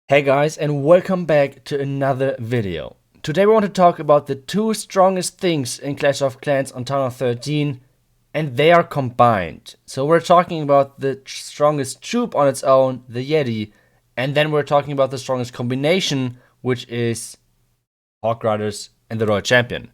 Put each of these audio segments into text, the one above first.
Hey guys, and welcome back to another video. Today we want to talk about the two strongest things in Clash of Clans on Townhall 13, and they are combined. So we're talking about the strongest troop on its own, the Yeti, and then we're talking about the strongest combination, which is Hog Riders and the Royal Champion.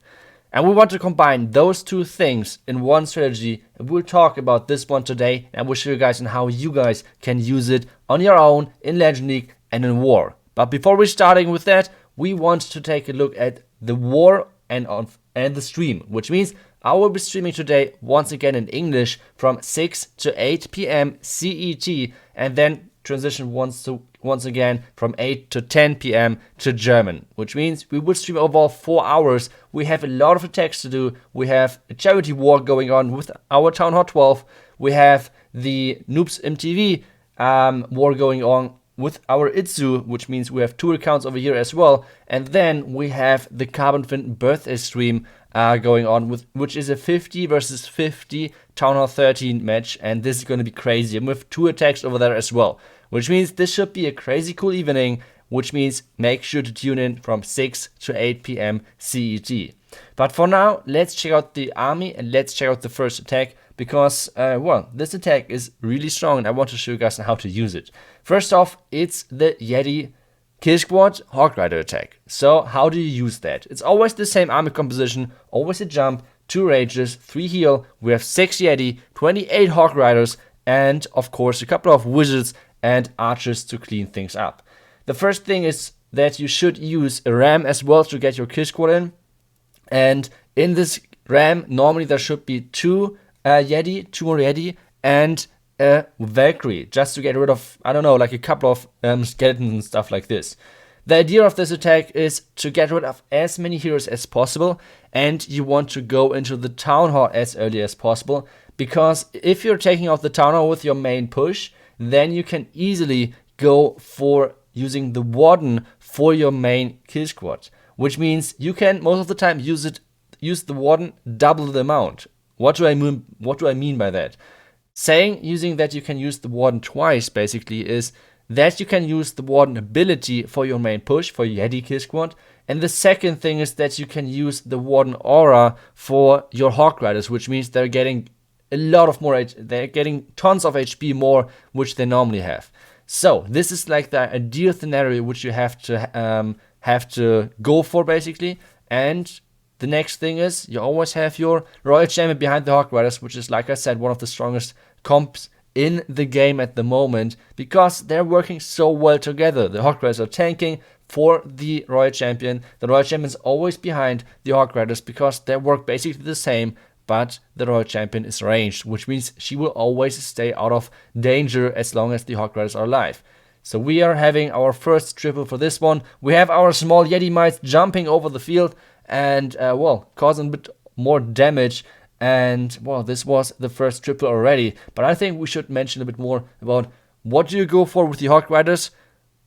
And we want to combine those two things in one strategy, and we'll talk about this one today, and we'll show you guys on how you guys can use it on your own in Legend League and in War. But before we're starting with that, we want to take a look at the War and the stream, which means I will be streaming today once again in English from 6 to 8 p.m. CET, and then transition once again from 8 to 10 p.m. to German, which means we will stream overall 4 hours. We have a lot of attacks to do. We have a charity war going on with our Townhall 12. We have the Noobs MTV war going on with our iTzu, which means we have 2 accounts over here as well. And then we have the Carbon Fin birthday stream going on, which is a 50 versus 50 Townhall 13 match, and this is going to be crazy. And we have 2 attacks over there as well, which means this should be a crazy cool evening, which means make sure to tune in from 6 to 8 p.m. CET. But for now, let's check out the army and let's check out the first attack, because, well, this attack is really strong and I want to show you guys how to use it. First off, it's the Yeti Kill Squad Hog Rider attack. So how do you use that? It's always the same army composition, always a jump, 2 rages, 3 heal. We have 6 Yeti, 28 Hog Riders, and of course a couple of wizards and archers to clean things up. The first thing is that you should use a ram as well to get your kill squad in. And in this ram, normally there should be 2 Yeti, 2 more Yeti, and a Valkyrie, just to get rid of, I don't know, like a couple of skeletons and stuff like this. The idea of this attack is to get rid of as many heroes as possible, and you want to go into the Town Hall as early as possible, because if you're taking out the Town Hall with your main push, then you can easily go for using the Warden for your main kill squad, which means you can most of the time use the Warden double the amount. What do I mean by that? Using that you can use the Warden twice basically is that you can use the Warden ability for your main push, for your Yeti kill squad. And the second thing is that you can use the Warden aura for your Hog Riders, which means they're getting a lot of more, they're getting tons of HP more, which they normally have. So this is like the ideal scenario which you have to go for basically. And the next thing is you always have your Royal Champion behind the Hog Riders, which is, like I said, one of the strongest comps in the game at the moment, because they're working so well together. The Hog Riders are tanking for the Royal Champion. The Royal Champion is always behind the Hog Riders because they work basically the same, but the Royal Champion is ranged, which means she will always stay out of danger as long as the Hog Riders are alive. So we are having our first triple for this one. We have our small Yeti mites jumping over the field and, well, causing a bit more damage. And, well, this was the first triple already. But I think we should mention a bit more about what do you go for with the Hog Riders?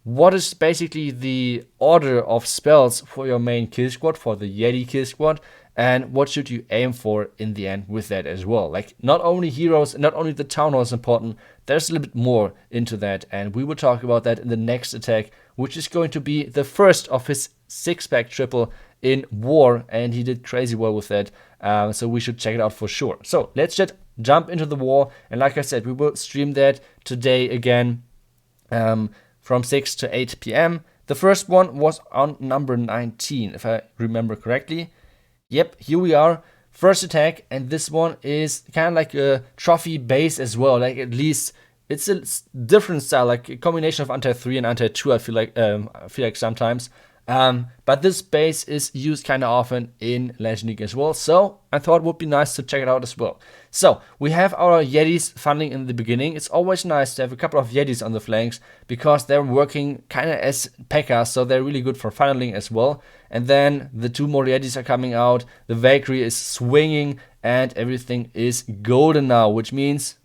What is basically the order of spells for your main kill squad, for the Yeti kill squad? And what should you aim for in the end with that as well? Like, not only heroes, not only the Town Hall is important, there's a little bit more into that. And we will talk about that in the next attack, which is going to be the first of his 6-pack triple in War. And he did crazy well with that. So we should check it out for sure. So let's just jump into the War. And like I said, we will stream that today again from 6 to 8 p.m. The first one was on number 19, if I remember correctly. Yep, here we are, first attack, and this one is kind of like a trophy base as well. Like, at least it's a different style, like a combination of anti-3 and anti-2. I feel like sometimes. But this base is used kind of often in Legend League as well, so I thought it would be nice to check it out as well. So we have our Yetis funneling in the beginning. It's always nice to have a couple of Yetis on the flanks because they're working kind of as P.E.K.K.A, so they're really good for funneling as well. And then the 2 more Yetis are coming out, the Valkyrie is swinging, and everything is golden now, which means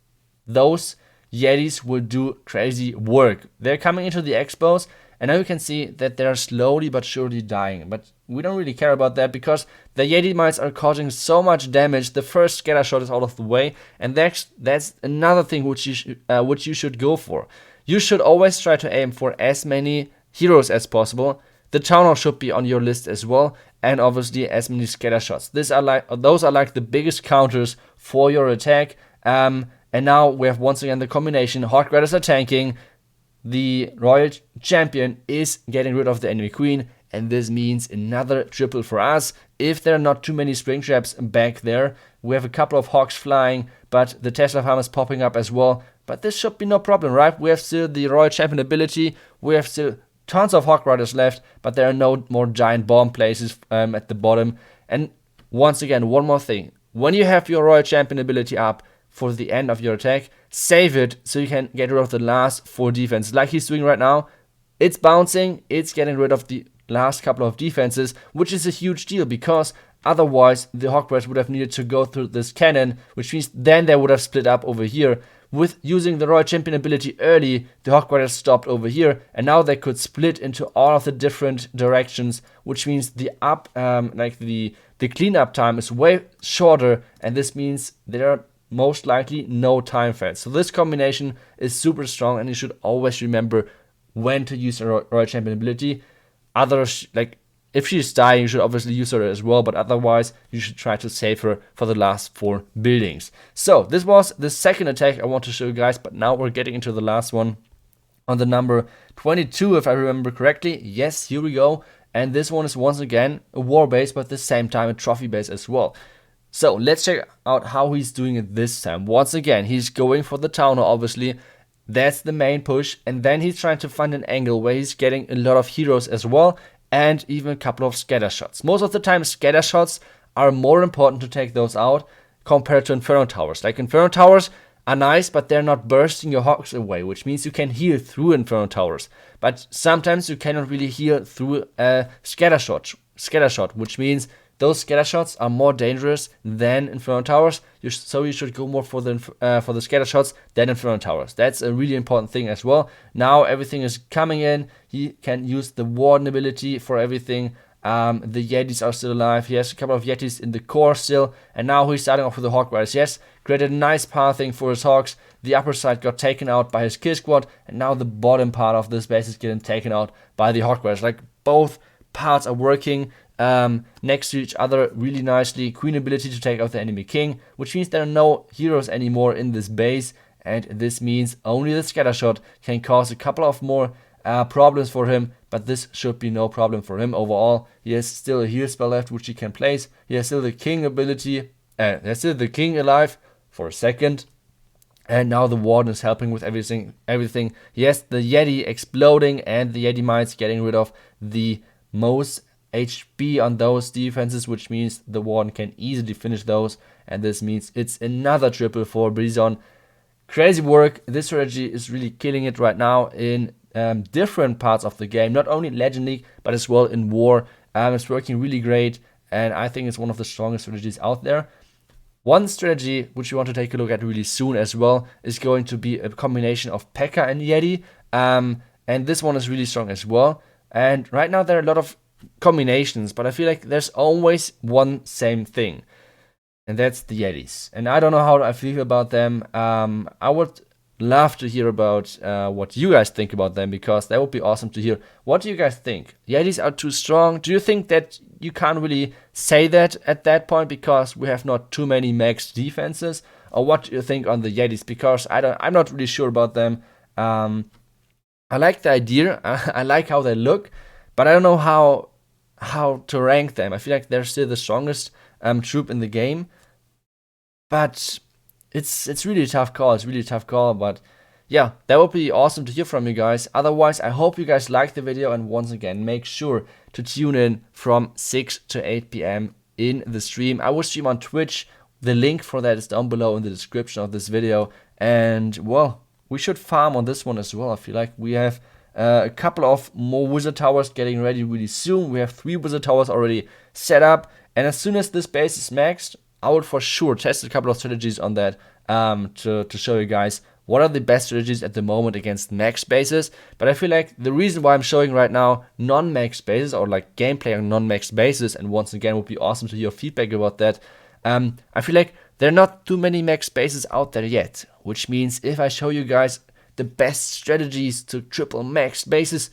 those Yetis will do crazy work. They're coming into the expos, and now you can see that they're slowly but surely dying. But we don't really care about that because the Yeti mites are causing so much damage. The first scatter shot is out of the way, and that's another thing which you should go for. You should always try to aim for as many heroes as possible. The Townhall should be on your list as well, and obviously as many scatter shots. Those are like the biggest counters for your attack. And now we have once again the combination. Hog Riders are tanking. The Royal Champion is getting rid of the enemy queen, and this means another triple for us. If there are not too many spring traps back there, we have a couple of hogs flying, but the Tesla farm is popping up as well. But this should be no problem, right? We have still the Royal Champion ability. We have still tons of Hog Riders left, but there are no more giant bomb places at the bottom. And once again, one more thing. When you have your Royal Champion ability up for the end of your attack, save it so you can get rid of the last 4 defenses like he's doing right now. It's bouncing, it's getting rid of the last couple of defenses, which is a huge deal because otherwise the Hog Riders would have needed to go through this cannon, which means then they would have split up over here. With using the Royal Champion ability early, the Hog Riders stopped over here, and now they could split into all of the different directions, which means the cleanup time is way shorter, and this means there are most likely no time fads. So this combination is super strong, and you should always remember when to use a Royal Champion ability. Others, like if she's dying, you should obviously use her as well, but otherwise you should try to save her for the last 4 buildings. So this was the second attack I want to show you guys, but now we're getting into the last one on the number 22, if I remember correctly. Yes, here we go. And this one is once again a war base, but at the same time a trophy base as well. So let's check out how he's doing it this time. Once again, he's going for the Townhall, obviously. That's the main push, and then he's trying to find an angle where he's getting a lot of heroes as well, and even a couple of scatter shots. Most of the time, scatter shots are more important to take those out compared to Inferno Towers. Like, Inferno Towers are nice, but they're not bursting your hogs away, which means you can heal through Inferno Towers. But sometimes you cannot really heal through a scatter shot, which means those scatter shots are more dangerous than Inferno Towers, so you should go more for the scatter shots than Inferno Towers. That's a really important thing as well. Now everything is coming in. He can use the Warden ability for everything. The Yetis are still alive. He has a couple of Yetis in the core still, and now he's starting off with the Hog Riders. Yes, created a nice pathing for his hogs. The upper side got taken out by his kill squad, and now the bottom part of this base is getting taken out by the Hog Riders. Like, both parts are working next to each other really nicely. Queen ability to take out the enemy king, which means there are no heroes anymore in this base, and this means only the scatter shot can cause a couple of more problems for him, but this should be no problem for him overall. He has still a heal spell left which he can place. He has still the king ability, there's still the king alive for a second, and now the Warden is helping with everything. Yes, the Yeti exploding, and the Yeti mites getting rid of the most HP on those defenses, which means the Warden can easily finish those, and this means it's another triple for Brison. Crazy work. This strategy is really killing it right now in different parts of the game, not only in Legend League, but as well in War. It's working really great, and I think it's one of the strongest strategies out there. One strategy which we want to take a look at really soon as well is going to be a combination of P.E.K.K.A. and Yeti, and this one is really strong as well. And right now there are a lot of combinations, but I feel like there's always one same thing, and that's the Yetis. And I don't know how I feel about them. I would love to hear about what you guys think about them, because that would be awesome to hear. What do you guys think? Yetis are too strong? Do you think that you can't really say that at that point because we have not too many max defenses? Or what do you think on the Yetis? Because I'm not really sure about them. I like the idea. I like how they look, but I don't know how to rank them. I feel like they're still the strongest troop in the game, but it's really a tough call. It's really a tough call, but yeah, that would be awesome to hear from you guys. Otherwise, I hope you guys liked the video, and once again, make sure to tune in from 6 to 8 p.m. in the stream. I will stream on Twitch. The link for that is down below in the description of this video, and well, we should farm on this one as well. I feel like we have a couple of more wizard towers getting ready really soon. We have 3 wizard towers already set up, and as soon as this base is maxed, I would for sure test a couple of strategies on that to show you guys what are the best strategies at the moment against max bases. But I feel like the reason why I'm showing right now non-max bases, or like gameplay on non-max bases, and once again would be awesome to hear feedback about that, I feel like there are not too many max bases out there yet, which means if I show you guys the best strategies to triple max bases,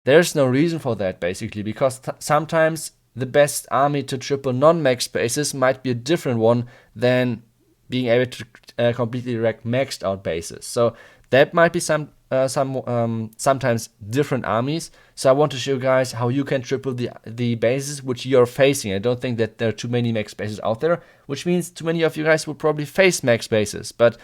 there's no reason for that, basically, because sometimes the best army to triple non-max bases might be a different one than being able to completely wreck maxed out bases. So that might be sometimes different armies. So I want to show you guys how you can triple the bases which you're facing. I don't think that there are too many max bases out there, which means too many of you guys will probably face max bases. But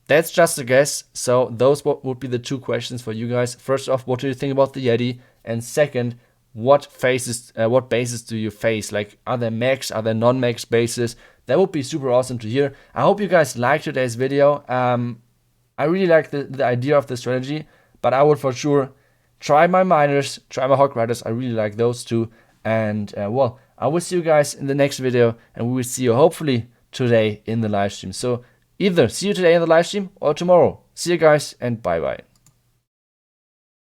that's just a guess. So those would be the two questions for you guys. First off, what do you think about the Yeti? And second, what bases do you face? Like, are there max, are there non-max bases? That would be super awesome to hear. I hope you guys liked today's video. I really like the idea of the strategy, but I would for sure try my miners, try my Hog Riders. I really like those two. And well, I will see you guys in the next video, and we will see you hopefully today in the live stream. So either see you today in the live stream or tomorrow. See you guys, and bye bye.